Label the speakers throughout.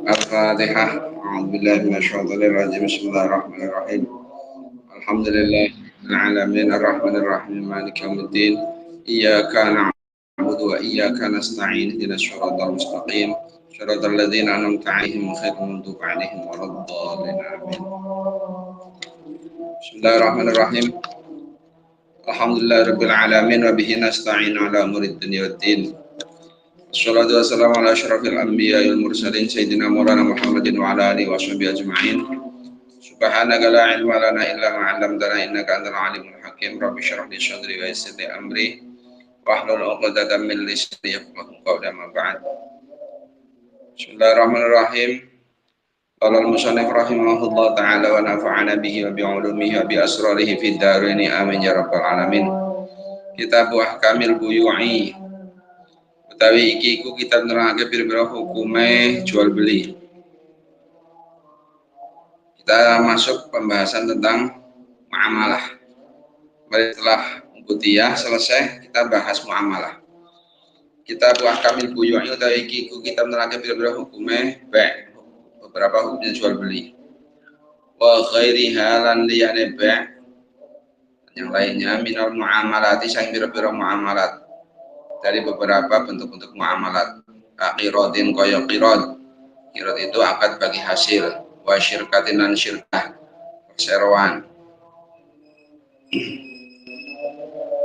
Speaker 1: Al-Fatihah. A'udzubillahi minasyaitonir rajim. Bismillahirrahmanirrahim. Alhamdulillahil alamin arrahmanir rahim maliki yaumiddin. Iyyaka na'budu wa iyyaka nasta'in. Ihdinas shiratal mustaqim. Shiratal ladzina an'amta 'alaihim ghairil maghdubi 'alaihim waladdallin. Amin. Bismillahirrahmanirrahim. Alhamdulillahirabbil alamin wa bihi nasta'in 'ala umurid dunya waddin. Wassalatu wassalamu ala asyrafil anbiya'i wal mursalin sayyidina Maulana Muhammadin wa ala alihi washabihi ajma'in. Subhanaka la ilma lana illa ma 'allamtana innaka antal alimul hakim. Rabbi shrah li sadri wa yassir li amri wahlul 'uqdatam min lisani yafqahu qawli amma ba'd. Bismillahirrahmanirrahim. Qala al-musannif rahimahullah ta'ala wa nafa'ana bihi wa bi 'ulumihi wa bi asrarihi fid dharain amin ya rabbal alamin. Kitab Ahkamil Buyu'i utawi iki iku kitab nerangake pira-pira hukume jual beli. Kita masuk pembahasan tentang muamalah. Setelah ubudiyah selesai, kita bahas muamalah. Kitab Ahkamil Buyu'i utawi iki iku kitab nerangake pira-pira hukume bai, beberapa hukumnya jual beli. Wa ghairiha lan liyane bai, yang lainnya minal muamalati sang pira-pira muamalat. Dari beberapa bentuk-bentuk muamalat. Qiradin kaya qirad. Qirad itu akad bagi hasil. Wa syirkatin lan syirkah, perseroan.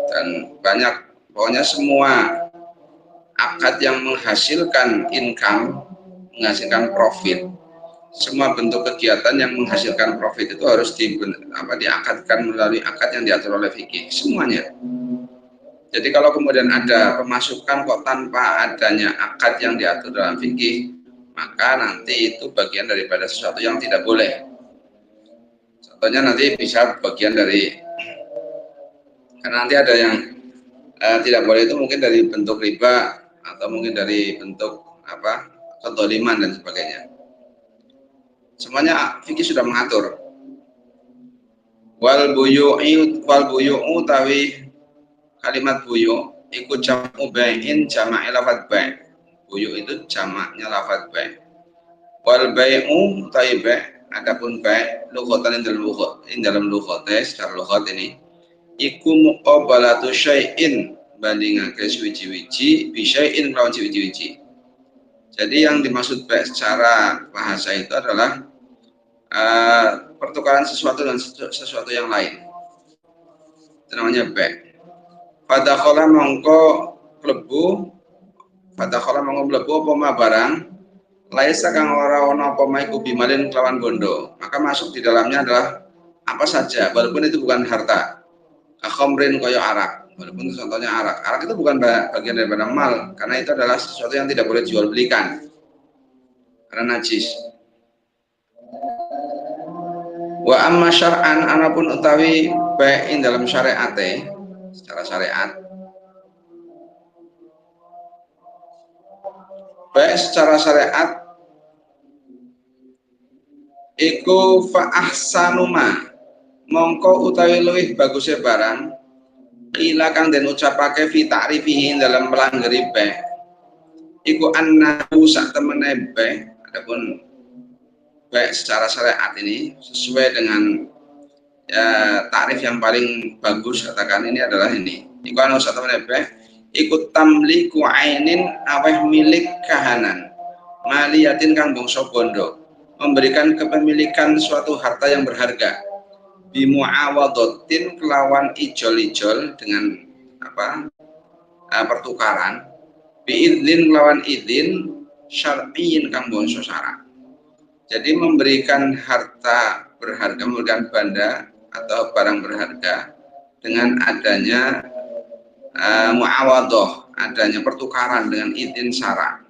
Speaker 1: Dan banyak, pokoknya semua akad yang menghasilkan income, menghasilkan profit, semua bentuk kegiatan yang menghasilkan profit itu harus diakadkan melalui akad yang diatur oleh fikih, semuanya. Jadi kalau kemudian ada pemasukan kok tanpa adanya akad yang diatur dalam fikih, maka nanti itu bagian daripada sesuatu yang tidak boleh. Contohnya nanti bisa bagian dari, karena nanti ada yang tidak boleh itu mungkin dari bentuk riba atau mungkin dari bentuk kezaliman dan sebagainya. Semuanya fikih sudah mengatur. Wal buyu'u tawi kalimat buyu ikut jamu bai'in jama'i lafadz bai'. Buyu itu jamaknya lafadz bai'. Wal bai'u tawi bai', adapun bai' lughatan dalam lughat secara lughat ini iku muqabalatu syai'in, bandingake suwiji-wiji bi syai'in lawan suwiji-wiji. Jadi yang dimaksud bai' secara bahasa itu adalah pertukaran sesuatu dan sesuatu yang lain. Itu namanya bai'. Fadakhala mongko mlebu apa ma barang laisa kang ora ana apa ma iku bimalin kelawan bondo, maka masuk di dalamnya adalah apa saja walaupun itu bukan harta. Khamrin kaya arak, walaupun contohnya arak. Arak itu bukan bagian daripada mal, karena itu adalah sesuatu yang tidak boleh jual belikan karena najis. Wa amma syar'an, anapun utawi bai'in dalam syariate, secara syariat, baik secara syariat iku fa ahsanuma, mongko utawi luwih bagusnya barang ila kang den ucapake fi ta'rifihi dalam melanggeri bai' iku annahu sak temene bai'. Adapun bai' secara syariat ini sesuai dengan takrif yang paling bagus, katakan ini adalah ini. Iku anu sak temene bai' ikut tamliku ainin aweh milik kahanan maliyatin kang bangsa bondo, memberikan kepemilikan suatu harta yang berharga bimu'awadotin kelawan ijol-ijol dengan pertukaran biidzin kelawan idzin syar'iyyin kang bangsa syara. Jadi memberikan harta berharga, memberikan benda atau barang berharga dengan adanya muawadoh, adanya pertukaran dengan izin syara,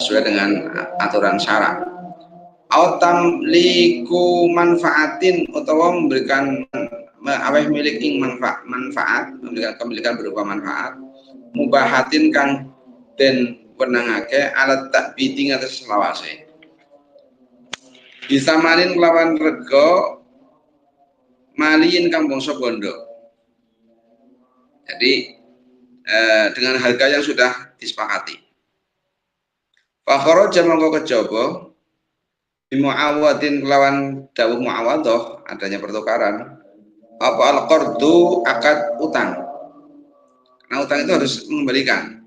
Speaker 1: sesuai dengan aturan syara. Autam liku manfaatin, utawa memberikan aweh milik ing manfaat, memberikan kepemilikan berupa manfaat, mubahatin kang den wenangake alat takbiti ngatas selawase. Disamanin kelawan rego maliin kang bangsa bondo. Jadi dengan harga yang sudah disepakati. Fakharaja mongko kejaba bimuawadin kelawan dawuh muawadah adanya pertukaran apa al-qardu akad utang. Karena utang itu harus mengembalikan.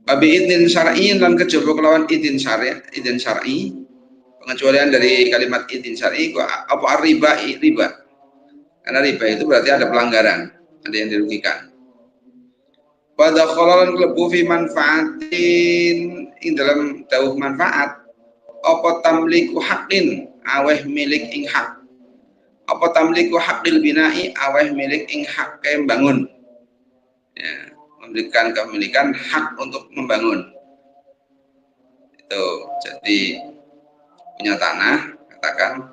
Speaker 1: Babi idin syar'i dan kejaba kelawan idin syar'i, pengecualian dari kalimat idin syar'i apa riba. Karena riba itu berarti ada pelanggaran, ada yang dirugikan. Pada kholalan kelebu fi manfaatin ing dalam dawuh manfaat apa tamliku haqqin aweh milik ing hak, apa tamliku haqqil binai aweh milik ing hak membangun, ya, memberikan kepemilikan hak untuk membangun itu. Jadi punya tanah katakan,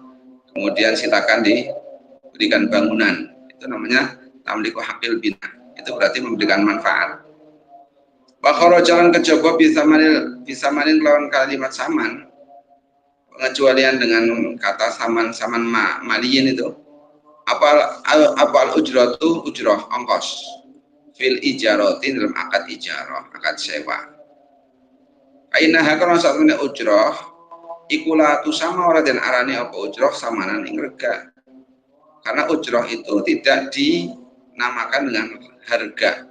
Speaker 1: kemudian silakan diberikan bangunan, itu namanya tamliku haqqil bina, itu berarti memberikan manfaat. Bakoro jalan kejaba bisa manin lawan kalimat saman, pengecualian dengan kata saman maliin itu apa al ujratu ujroh ongkos fil ijaroti dalam akad ijarah akad sewa. Aina hakana satune ujroh ikula tu sama ora den arani apa ujroh samanan ing rega, karena ujroh itu tidak dinamakan dengan harga.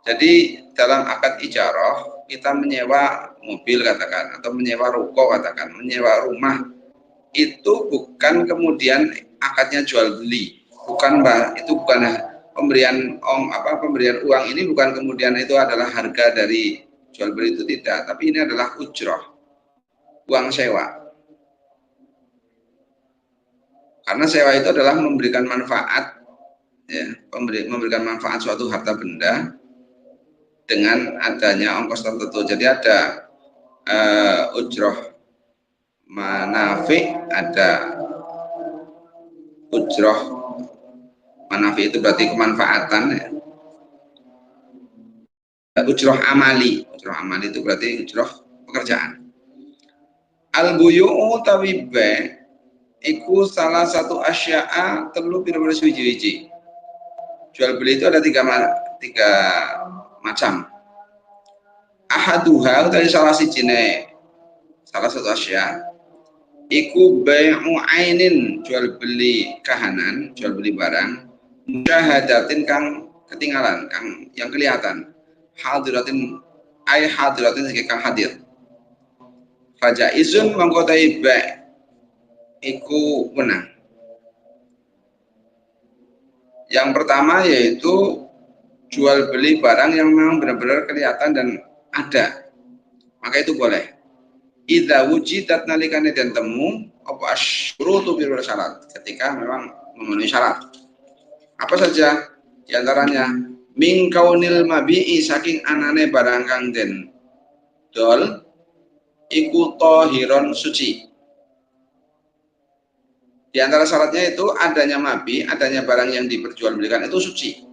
Speaker 1: Jadi dalam akad ijarah kita menyewa mobil katakan, atau menyewa ruko katakan, menyewa rumah, itu bukan kemudian akadnya jual beli, itu bukan pemberian pemberian uang ini, bukan kemudian itu adalah harga dari jual beli, itu tidak, tapi ini adalah ujroh, uang sewa. Karena sewa itu adalah memberikan manfaat, ya, memberikan manfaat suatu harta benda dengan adanya ongkos tertentu. Jadi ada ujroh manafi, ada ujroh manafi itu berarti kemanfaatan, ya. Ujroh amali itu berarti ujroh pekerjaan. Al-buyu'u tawibe iku salah satu asya'a telu pira-pira suwiji-wiji. Jual beli itu ada tiga macam. Ahaduha dari salah satu asya iku bai'u ainin, jual beli kahanan, jual beli barang, musyahadatin kang ketinggalan, kang yang kelihatan, hadiratin kang hadir. Fajaizun mangkotai ba' iku menang. Yang pertama yaitu jual beli barang yang memang benar-benar kelihatan dan ada, maka itu boleh. Idza wujidat nalikane dan temu apa asyurutu bil syarat, ketika memang memenuhi syarat. Apa saja? Di antaranya min kaunil mabi'i, saking anane barang kang den dol iku tahiron suci. Di antara syaratnya itu adanya mabi, adanya barang yang diperjualbelikan itu suci.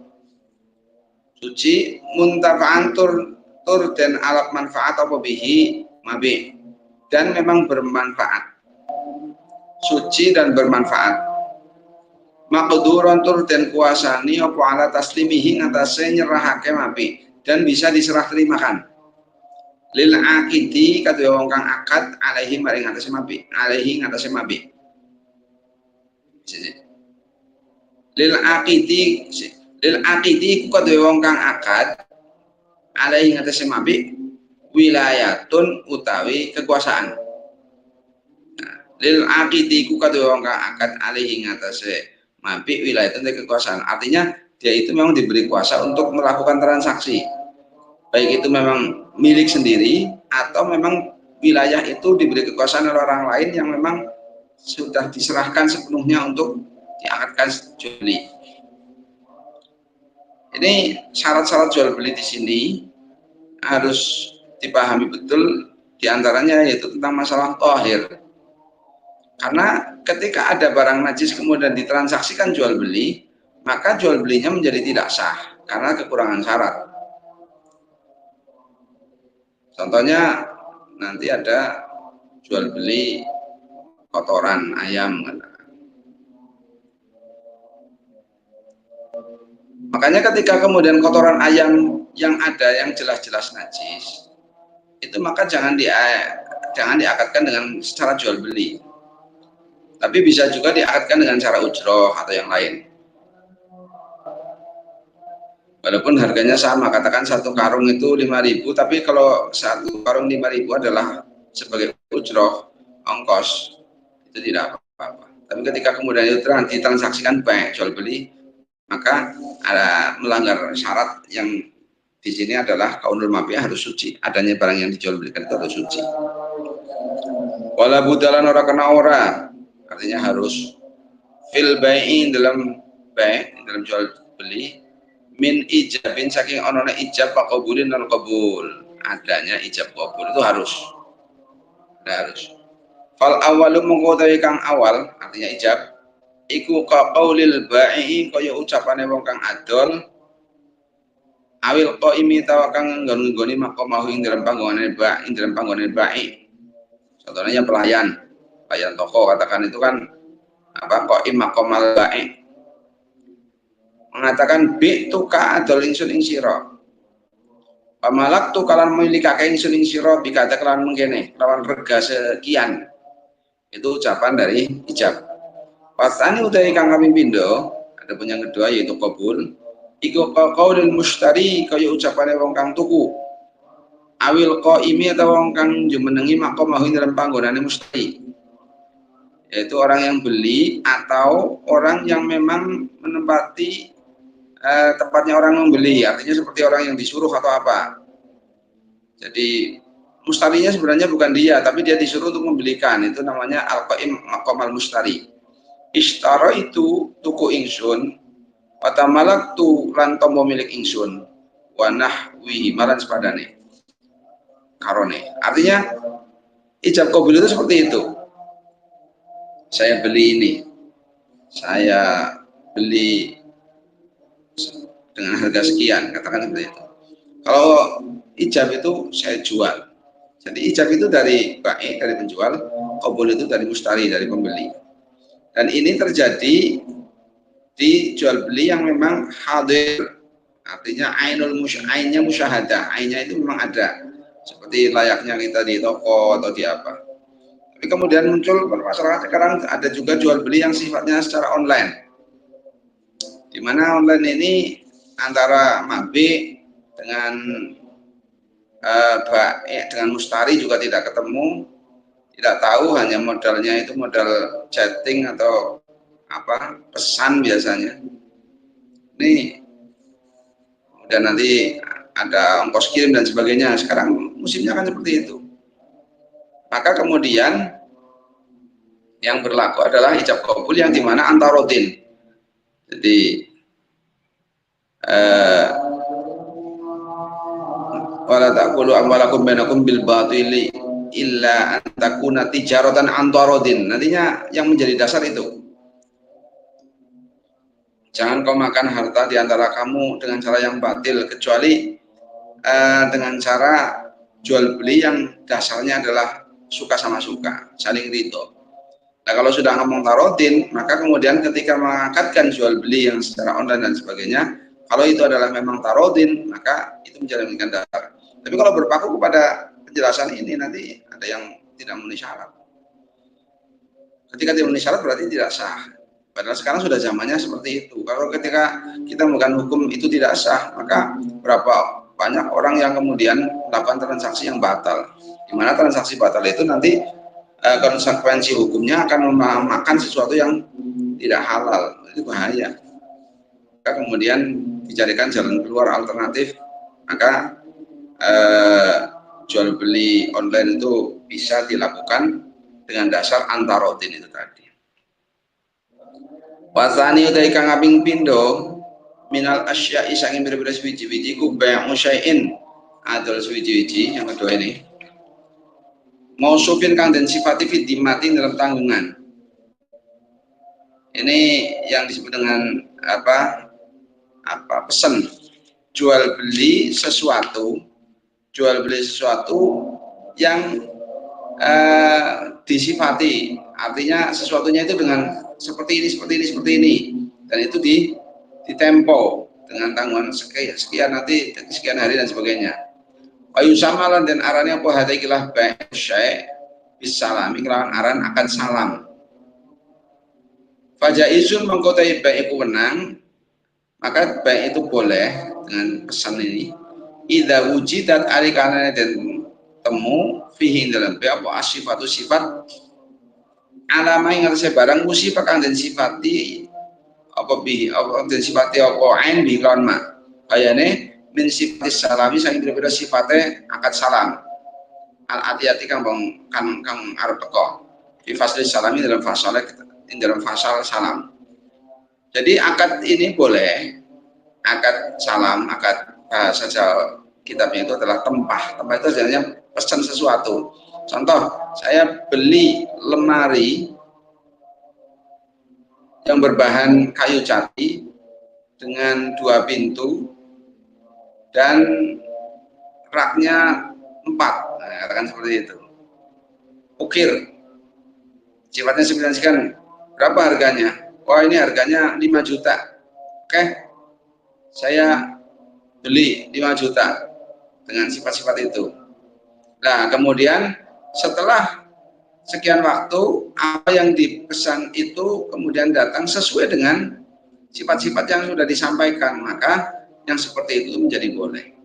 Speaker 1: Suci muntafa'an tur dan alat manfaat apa bihi mabi, dan memang bermanfaat. Suci dan bermanfaat. Maqduron tur dan kuasani apa ala taslimihi ngatasi nyerahake mabi, dan bisa diserah terimakan. Lil akidi kadya wong kang akad alaihi maring ngatasi mabi, alaihi ngatasi mabi. Lil akidi kadya wong kang akad alaihi ngatasi mabi wilayatun utawi kekuasaan. Lil akidi ku kadya wong kang akad alaihi ngatasi mabi wilayatun kekuasaan. Artinya dia itu memang diberi kuasa untuk melakukan transaksi, baik itu memang milik sendiri atau memang wilayah itu diberi kekuasaan oleh orang lain yang memang sudah diserahkan sepenuhnya untuk diakadkan jual beli. Ini syarat-syarat jual beli di sini harus dipahami betul, diantaranya yaitu tentang masalah tohir. Karena ketika ada barang najis kemudian ditransaksikan jual beli, maka jual belinya menjadi tidak sah karena kekurangan syarat. Contohnya nanti ada jual beli kotoran ayam. Makanya ketika kemudian kotoran ayam yang ada yang jelas-jelas najis, itu maka jangan jangan diakatkan dengan secara jual beli. Tapi bisa juga diakatkan dengan cara ujroh atau yang lain. Walaupun harganya sama, katakan satu karung itu 5.000, tapi kalau satu karung 5.000 adalah sebagai ujroh ongkos, itu tidak apa-apa. Tapi ketika kemudian itu ditransaksikan baik jual beli, maka ada melanggar syarat yang di sini adalah kaunul mabiyah harus suci. Adanya barang yang dijual belikan itu harus suci. Wala budalan ora kena ora, artinya harus fil bai'in dalam dalam jual beli, min ijabin saking onone ijab pak qabulin dan qabul, adanya ijab qabul itu harus. Fal awalu mengkotawi kang awal, artinya ijab iku qaulil ba'i kaya ucapane wong kang adol, awil qaimi tawa kang nggoni makomahu ing dalam panggonane ba'i. Contohnya pelayan toko, katakan itu kan apa, qaim makomal ba'i, mengatakan bi tuka adol ingsun ing sira, pamalak tu kalan milikake ingsun ing sira bikata kalan mengkene lawan rega sekian, itu ucapan dari ijab. Pasani utai kang kami pindo, ada pun yang kedua yaitu qabul, iku qaulul mushtari kaya ucapane wong kang tuku, awil qaimi atau wong kang jumenengi maqamahu dalam panggonane mustari, yaitu orang yang beli atau orang yang memang menempati tempatnya orang membeli, artinya seperti orang yang disuruh atau apa. Jadi mustarinya sebenarnya bukan dia, tapi dia disuruh untuk membelikan, itu namanya al-qaim maqamal mustari. Ishtara itu tuku ingsun, patamalak tu lan tombo milik ingsun, wanah wihi malan sepadane karone. Artinya ijab qabul itu seperti itu. Saya beli ini, saya beli dengan harga sekian, katakan seperti itu. Kalau ijab itu saya jual. Jadi ijab itu dari ba'i, dari penjual, qabul itu dari mustari, dari pembeli. Dan ini terjadi di jual beli yang memang hadir, artinya ainnya musyahadah, ainnya itu memang ada, seperti layaknya kita di toko atau di apa. Tapi kemudian muncul permasalahan sekarang ada juga jual beli yang sifatnya secara online, di mana online ini antara mabi dengan dengan mustari juga tidak ketemu, tidak tahu, hanya modalnya itu modal chatting atau apa, pesan biasanya. Ini dan nanti ada ongkos kirim dan sebagainya. Sekarang musimnya kan seperti itu. Maka kemudian yang berlaku adalah ijab qabul yang dimana antarodin. Jadi wala taqulu amwalakum bainakum bil batili illa an takuna tijaratan antarodin. Nantinya yang menjadi dasar itu, jangan kau makan harta di antara kamu dengan cara yang batil, kecuali dengan cara jual beli yang dasarnya adalah suka sama suka, saling ridho. Nah kalau sudah ngomong tarodin, maka kemudian ketika mengakadkan jual beli yang secara online dan sebagainya, kalau itu adalah memang tarodin, maka itu menjalankan dasar. Tapi kalau berpaku kepada penjelasan ini, nanti ada yang tidak memenuhi syarat. Ketika tidak memenuhi syarat berarti tidak sah. Padahal sekarang sudah zamannya seperti itu. Kalau ketika kita melakukan hukum itu tidak sah, maka berapa banyak orang yang kemudian melakukan transaksi yang batal. Di mana transaksi batal itu nanti konsekuensi hukumnya akan memakan sesuatu yang tidak halal. Itu bahaya. Maka kemudian dicarikan jalan keluar alternatif, maka jual beli online itu bisa dilakukan dengan dasar antarodin itu tadi. Wasani utai kang kaping pindho minal asya'i saking berbeda suwiji-wiji ku bai'u syai'in adol suwiji-wiji. Yang kedua ini mausufin kang dan sifati fi dimati dalam tanggungan. Ini yang disebut dengan apa pesan jual beli sesuatu yang disifati, artinya sesuatunya itu dengan seperti ini, dan itu ditempo dengan tanggungan sekian nanti sekian hari dan sebagainya. Ayu samalan dan arane apa hadikilah bai'u syai', bisalami kelawan aran akan salam. Fajaizun mengkotai baik itu menang, maka baik itu boleh dengan pesan ini. Idza wujidat alikana dan temu fihi dalam baik apa asifatu sifat alama yang harus barang musibah kang dan sifati apa bihi apa dan sifati apa ain bi lawan ma. Bayane min sifatis salami saking beda-beda sifatnya akad salam. Al atiyati kang arep teko. Fi fasli salami dalam fasal salam. Jadi akad ini boleh, akad salam, akad saja kitabnya itu adalah tempah. Tempah itu sebenarnya pesan sesuatu. Contoh, saya beli lemari yang berbahan kayu jati dengan 2 pintu dan raknya 4. Nah, katakan seperti itu. Ukir. Sifatnya sekian, berapa harganya? Wah, ini harganya 5 juta. Oke, saya beli 5 juta dengan sifat-sifat itu. Nah, kemudian setelah sekian waktu, apa yang dipesan itu kemudian datang sesuai dengan sifat-sifat yang sudah disampaikan, maka yang seperti itu menjadi boleh.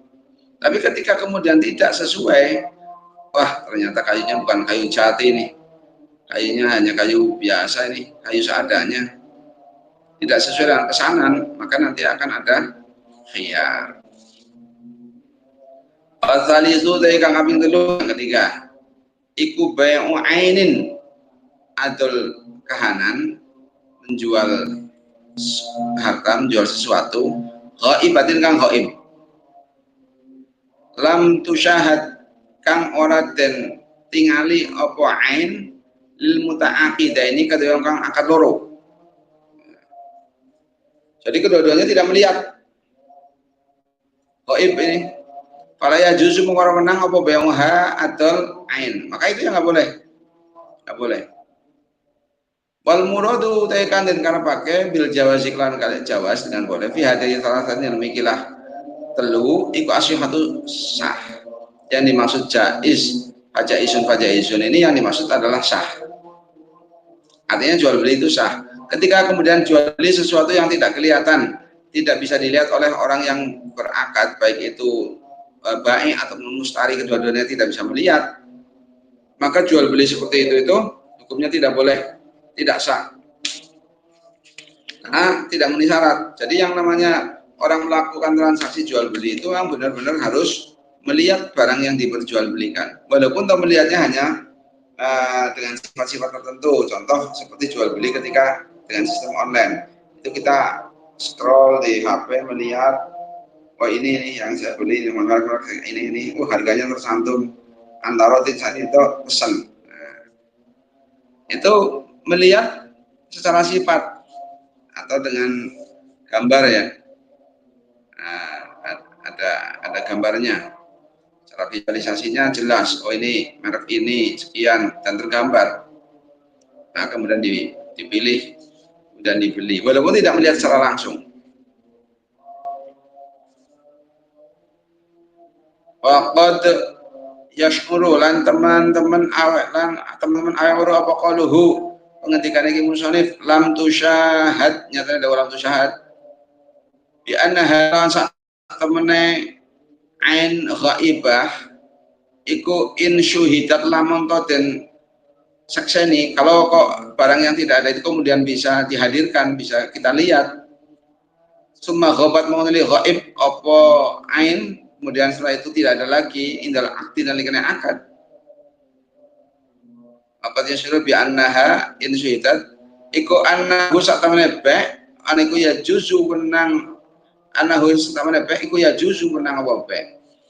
Speaker 1: Tapi ketika kemudian tidak sesuai, wah ternyata kayunya bukan kayu jati nih, kayunya hanya kayu biasa ini, kayu seadanya, tidak sesuai dengan pesanan, maka nanti akan ada khiyar. Pasal itu dari kang kaping 3 yang ketiga, iku bai'u ainin adol kahanan, menjual harta, menjual sesuatu ghaibatin kang ghaib, lam tusyahad kang ora den tingali apa ain lil muta'aqidaini kedua kang akad loro. Jadi kedua-duanya tidak melihat ghaib ini. Fala ya juzu mengora menang apa bayangha adol ain. Maka itu yang nggak boleh. Nggak boleh. Wal muradu tekan dan karena pakai bil jawaz iklan kalian jawas dengan boleh. Fi hadhihi salasatan yang demikilah telu iku asihatu sah. Yang dimaksud jaiz, fajaizun ini yang dimaksud adalah sah. Artinya jual beli itu sah. Ketika kemudian jual beli sesuatu yang tidak kelihatan, tidak bisa dilihat oleh orang yang berakad, baik itu baik atau mustari, kedua-duanya tidak bisa melihat, maka jual beli seperti itu hukumnya tidak boleh, tidak sah karena tidak memenuhi syarat. Jadi yang namanya orang melakukan transaksi jual beli itu yang benar-benar harus melihat barang yang diperjualbelikan, walaupun tak melihatnya hanya dengan sifat-sifat tertentu. Contoh seperti jual beli ketika dengan sistem online itu kita scroll di HP melihat, oh ini yang saya beli ini, harganya tersantum antara saat itu pesan. Nah, itu melihat secara sifat atau dengan gambar ya. Nah, ada gambarnya. Cara visualisasinya jelas. Oh ini merek ini sekian dan tergambar. Nah kemudian dipilih dan dibeli, walaupun tidak melihat secara langsung. Waqad yashkuru lan teman-teman awak apa qaluhu pengendikan iki musannif lam tusyahad, nyatane ada lam tusyahad bi annaha sak temene ain ghaibah iku in syuhidat lamun to den sakseni. Kalau kok barang yang tidak ada itu kemudian bisa dihadirkan, bisa kita lihat, summa ghabat mengenali ghaib apa ain, kemudian setelah itu tidak ada lagi indal akti dan likane akad, apa dia suruh bi annaha in syuhidat iku annahu sak tamene be aniku ya juzu menang, annahu sak tamene be iku ya juzu menang apa be.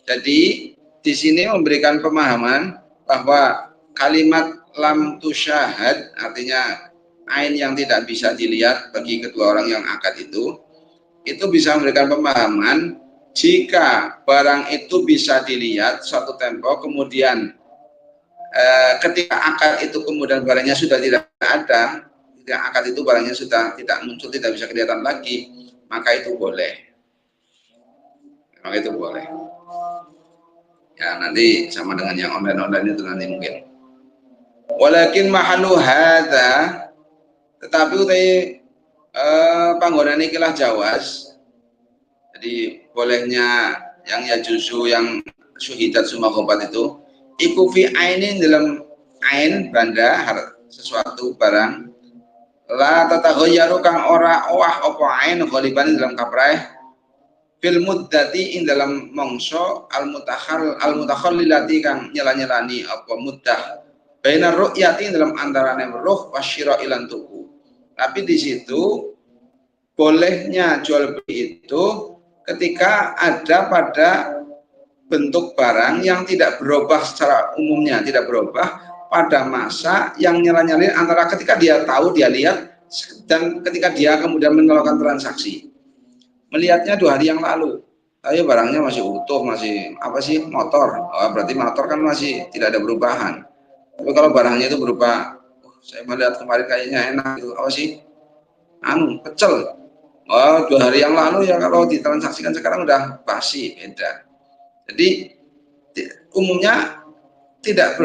Speaker 1: Jadi di sini memberikan pemahaman bahwa kalimat lam tusyahad artinya ain yang tidak bisa dilihat bagi kedua orang yang akad itu bisa memberikan pemahaman jika barang itu bisa dilihat suatu tempo, kemudian ketika akad itu kemudian barangnya sudah tidak ada, ketika akad itu barangnya sudah tidak muncul, tidak bisa kelihatan lagi, maka itu boleh. Maka itu boleh. Ya nanti sama dengan yang online itu nanti mungkin. Walakin mahalu hadza, tetapi utai panggonan ikilah jawas. Jadi bolehnya yang ya juzu yang syuhidat sumakobat itu iku fi ainin dalam ain banda sesuatu barang la tataghayyaru kang ora owah apa ain ghaliban dalam kapraih fil muddati ing dalam mongso al mutakhallilati kang nyela-nyelani apa muddah bainar ru'yati dalam antarane ruh wasyira ilan tuku. Tapi di situ bolehnya jual beli itu ketika ada pada bentuk barang yang tidak berubah secara umumnya, tidak berubah pada masa yang nyala-nyalin antara ketika dia tahu, dia lihat, dan ketika dia kemudian melakukan transaksi. Melihatnya 2 hari yang lalu, tapi barangnya masih utuh, masih apa sih, motor. Oh, berarti motor kan masih tidak ada perubahan. Tapi kalau barangnya itu berupa, saya melihat kemarin kayaknya enak itu, apa sih, pecel. Oh, 2 hari yang lalu ya, kalau ditransaksikan sekarang udah basi, beda. Jadi umumnya tidak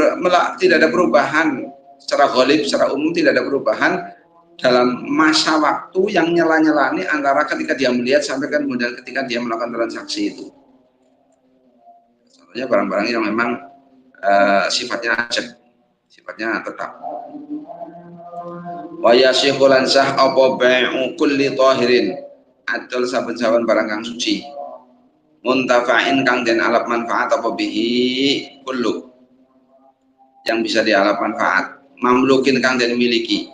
Speaker 1: ada perubahan secara ghalib, secara umum tidak ada perubahan dalam masa waktu yang nyela-nyelani antara ketika dia melihat sampai kemudian ketika dia melakukan transaksi itu. Contohnya barang-barang yang memang sifatnya ajab, sifatnya tetap. Wa yasihhu lan sah apa bai'u kulli tahirin, adol saben-saben barang kang suci. Muntafa'in kang den alap manfaat apa bihi kullu, yang bisa dialap manfaat. Mamlukin kang den miliki,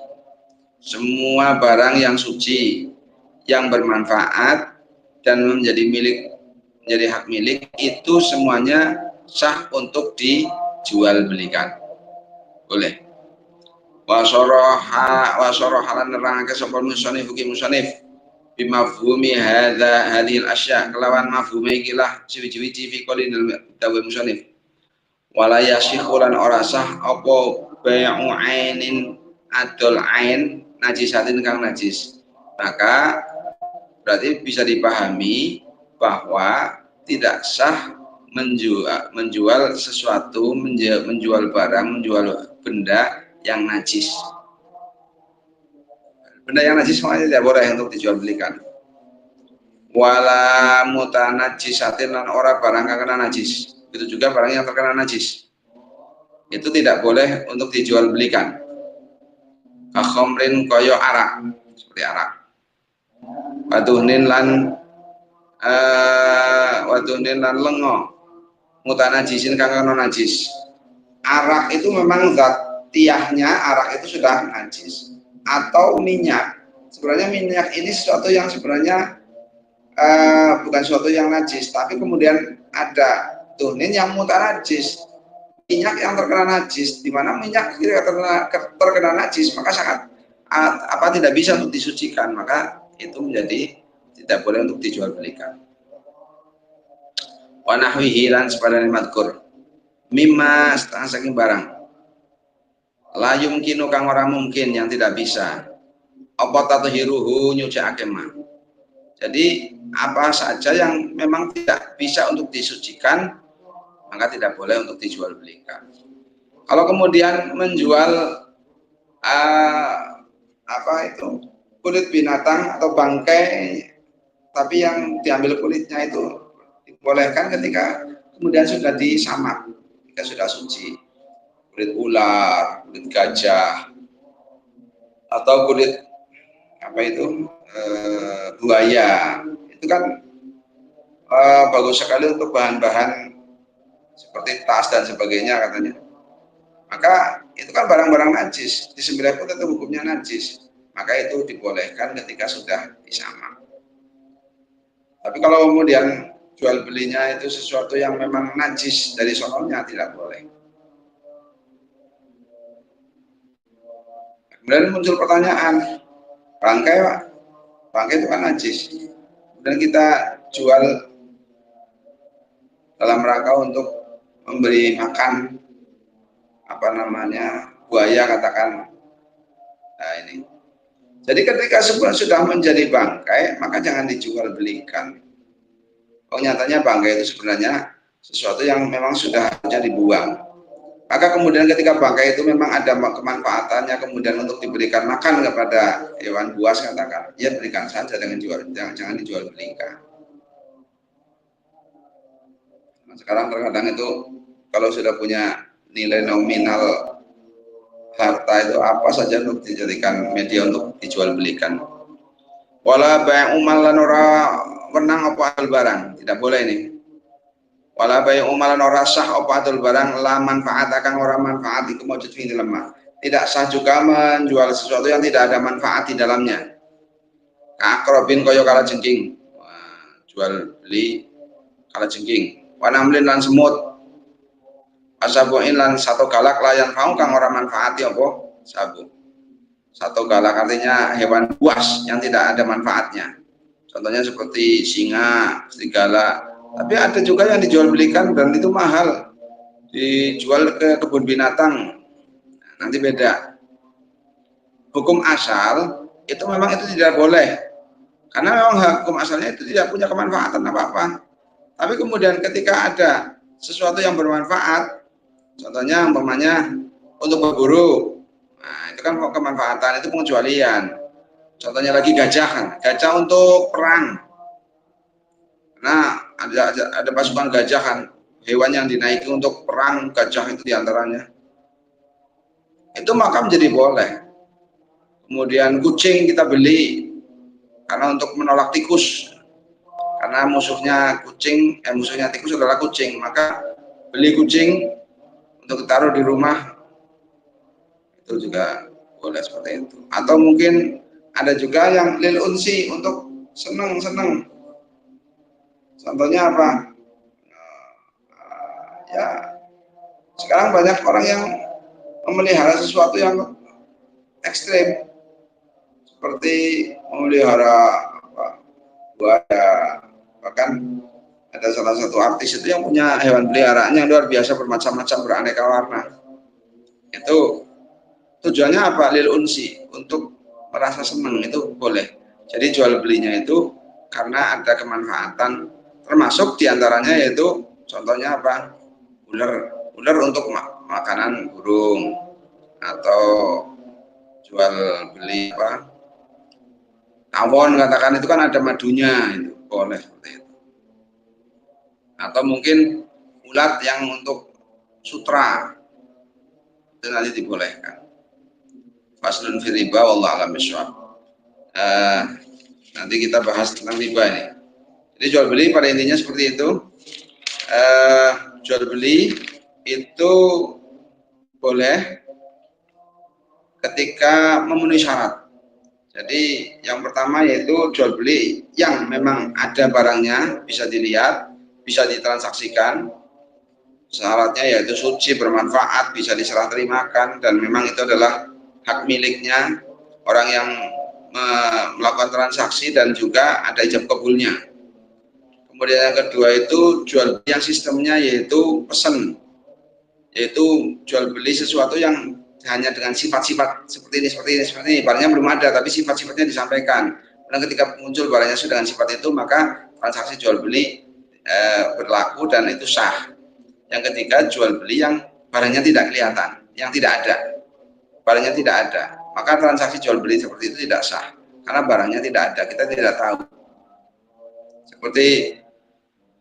Speaker 1: semua barang yang suci yang bermanfaat dan menjadi milik, menjadi hak milik, itu semuanya sah untuk dijual belikan. Boleh. Wasoroha lan nerangake sapa musannif ugi musannif bimafhumi hadhil asya, kelawan mafhume ikilah ciwi-ciwi fi qolinil dawe musannif. Wala yasihhu lan ora sah apa bai'u ainin, adol ain najisatin kang najis. Maka berarti bisa dipahami bahwa tidak sah menjual sesuatu, menjual barang, menjual benda yang najis. Benda yang najis semuanya tidak boleh untuk dijual belikan. Wala mutanajisatin lan ora barang kang kena najis. Itu juga barang yang terkena najis, itu tidak boleh untuk dijual belikan. Kakhomrin koyo arak, seperti arak. Waduhnin lan lengo mutanajisin kang kena najis. Arak itu memang zat tiahnya, arak itu sudah najis. Atau minyak, sebenarnya minyak ini sesuatu yang sebenarnya bukan sesuatu yang najis, tapi kemudian ada tuhnin yang mutanajis, minyak yang terkena najis, di mana minyak terkena najis maka sangat tidak bisa untuk disucikan, maka itu menjadi tidak boleh untuk dijual belikan. Wa nahwihi lan sepadane madkur mimma setengah saking barang la yumkinu kang ora mungkin, yang tidak bisa apa tathiruhu nyuciake ma. Jadi apa saja yang memang tidak bisa untuk disucikan maka tidak boleh untuk dijual belikan. Kalau kemudian menjual kulit binatang atau bangkai, tapi yang diambil kulitnya itu dibolehkan ketika kemudian sudah disamak, ketika sudah suci. Kulit ular, kulit gajah, atau kulit buaya, itu kan bagus sekali untuk bahan-bahan seperti tas dan sebagainya katanya. Maka itu kan barang-barang najis, disembelih pun tentu hukumnya najis, maka itu dibolehkan ketika sudah disamak. Tapi kalau kemudian jual belinya itu sesuatu yang memang najis dari sononya, tidak boleh. Kemudian muncul pertanyaan, bangkai itu kan najis, kemudian kita jual dalam rangka untuk memberi makan buaya katakan. Nah ini, jadi ketika sudah menjadi bangkai maka jangan dijual belikan. Oh, nyatanya bangkai itu sebenarnya sesuatu yang memang sudah harusnya dibuang. Maka kemudian ketika bangkai itu memang ada kemanfaatannya, kemudian untuk diberikan makan kepada hewan buas katakan, ya berikan saja dengan jual, jangan dijual belikan. Nah, sekarang terkadang itu kalau sudah punya nilai nominal harta itu apa saja untuk dijadikan media untuk dijual belikan. Wala bai'u malan ora wenang apa adol barang, tidak boleh ini. Wala bai'u malan ora sah apa adol barang la manfaat akan ora manfaat iku maujud fi lemah. Tidak sah juga menjual sesuatu yang tidak ada manfaat di dalamnya. Akrobin koyo kala jengking. Wah, jual beli kala jengking. Wanamlin lan semut. Asabuin lan satu galak layan mau kang ora manfaati apa sabu. Satu galak artinya hewan buas yang tidak ada manfaatnya. Contohnya seperti singa, serigala. Tapi ada juga yang dijual belikan dan itu mahal. Dijual ke kebun binatang. Nanti beda. Hukum asal itu memang itu tidak boleh. Karena memang hukum asalnya itu tidak punya kemanfaatan apa-apa. Tapi kemudian ketika ada sesuatu yang bermanfaat, contohnya umpamanya untuk berburu, nah itu kan kemanfaatan, itu pengecualian. Contohnya lagi gajah, gajah untuk perang. Nah ada pasukan gajah kan, hewan yang dinaiki untuk perang, gajah itu diantaranya. Itu maka menjadi boleh. Kemudian kucing kita beli karena untuk menolak tikus. Karena musuhnya tikus adalah kucing, maka beli kucing untuk ditaruh di rumah itu juga boleh seperti itu. Atau mungkin ada juga yang lil unsi untuk seneng. Contohnya apa? Ya sekarang banyak orang yang memelihara sesuatu yang ekstrim seperti memelihara buaya, bahkan ada salah satu artis itu yang punya hewan peliharaannya luar biasa bermacam-macam beraneka warna. Itu tujuannya apa? Lil unsi, untuk merasa senang, itu boleh. Jadi jual belinya itu karena ada kemanfaatan, termasuk diantaranya yaitu contohnya apa? Ular untuk makanan burung, atau jual beli apa? Tawon katakan, itu kan ada madunya, itu boleh seperti itu. Atau mungkin ulat yang untuk sutra, itu nanti dibolehkan. Faslun fi riba wallahu a'lam bishawab. Nanti kita bahas tentang riba ini. Jadi jual beli pada intinya seperti itu. Jual beli itu boleh ketika memenuhi syarat. Jadi yang pertama yaitu jual beli yang memang ada barangnya, bisa dilihat, bisa ditransaksikan. Syaratnya yaitu suci, bermanfaat, bisa diserah terimakan, dan memang itu adalah hak miliknya orang yang melakukan transaksi dan juga ada ijab kabulnya. Kemudian yang kedua itu jual beli yang sistemnya yaitu pesan, yaitu jual beli sesuatu yang hanya dengan sifat-sifat seperti ini. Barangnya belum ada tapi sifat-sifatnya disampaikan. Dan ketika muncul barangnya sudah dengan sifat itu, maka transaksi jual beli berlaku dan itu sah. Yang ketiga jual beli yang barangnya tidak kelihatan, yang tidak ada, barangnya tidak ada, maka transaksi jual beli seperti itu tidak sah karena barangnya tidak ada, kita tidak tahu. Seperti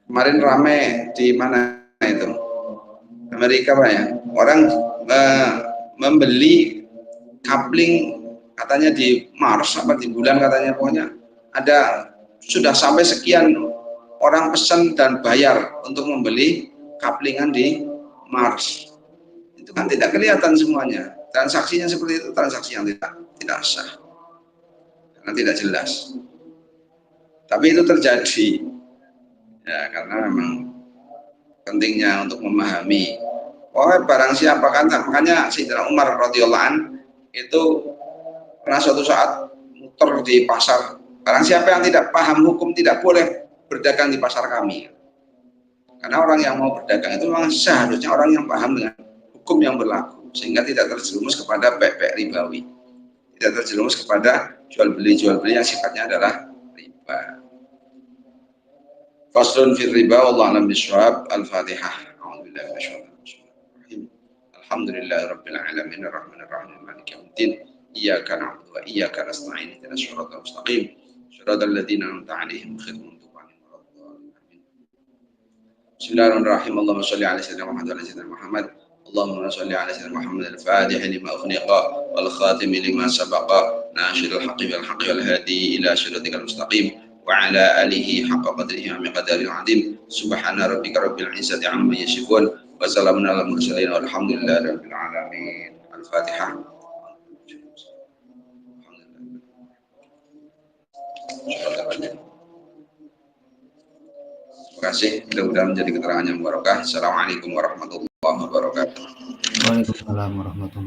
Speaker 1: kemarin rame di mana itu, Amerika Pak ya, orang membeli coupling katanya di Mars apa di bulan katanya, pokoknya ada sudah sampai sekian orang pesan dan bayar untuk membeli couplingan di Mars. Itu kan tidak kelihatan semuanya. Transaksinya seperti itu, transaksi yang tidak sah karena tidak jelas. Tapi itu terjadi ya karena memang pentingnya untuk memahami. Barang siapa kan, makanya Sayyidina Umar radhiyallahu an itu pernah suatu saat muter di pasar. Barang siapa yang tidak paham hukum tidak boleh berdagang di pasar kami. Karena orang yang mau berdagang itu memang seharusnya orang yang paham dengan hukum yang berlaku, sehingga tidak terjerumus kepada bek-bek ribawi, tidak terjerumus kepada jual beli yang sifatnya adalah riba. Faslun fil riba wallahu a'lam bishawab. Al-Fatihah. A'udzubillahi minasyaitonir rajim. Alhamdulillahirabbil alamin arrahmanir rahim maliki yaumiddin. Iyyaka na'budu wa iyyaka nasta'in ihdinas siratal mustaqim siratal ladzina an'amta 'alaihim ghairil maghdubi 'alaihim waladdallin. Amin. Bismillahirrahmanirrahim. Allahumma shalli ala sayyidina Muhammad wa ala sayyidina Muhammad. Allahumma shalli ala sayyidina Muhammad al-Fatih lima ughliqa wal khatim lima sabaqa nasyiril haqqi bil haqqi wal hadi ila siratikal mustaqim wa ala alihi haqqa qadrihi wa miqdaril 'azim. Subhana rabbika rabbil izzati 'amma yasifun wa salamun alal mursalin walhamdulillahi rabbil alamin. Al-Fatihah. Terima kasih, mudah-mudahan menjadi keterangan yang barokah. Assalamualaikum warahmatullahi wabarakatuh.
Speaker 2: Waalaikumsalam warahmatullahi wabarakatuh.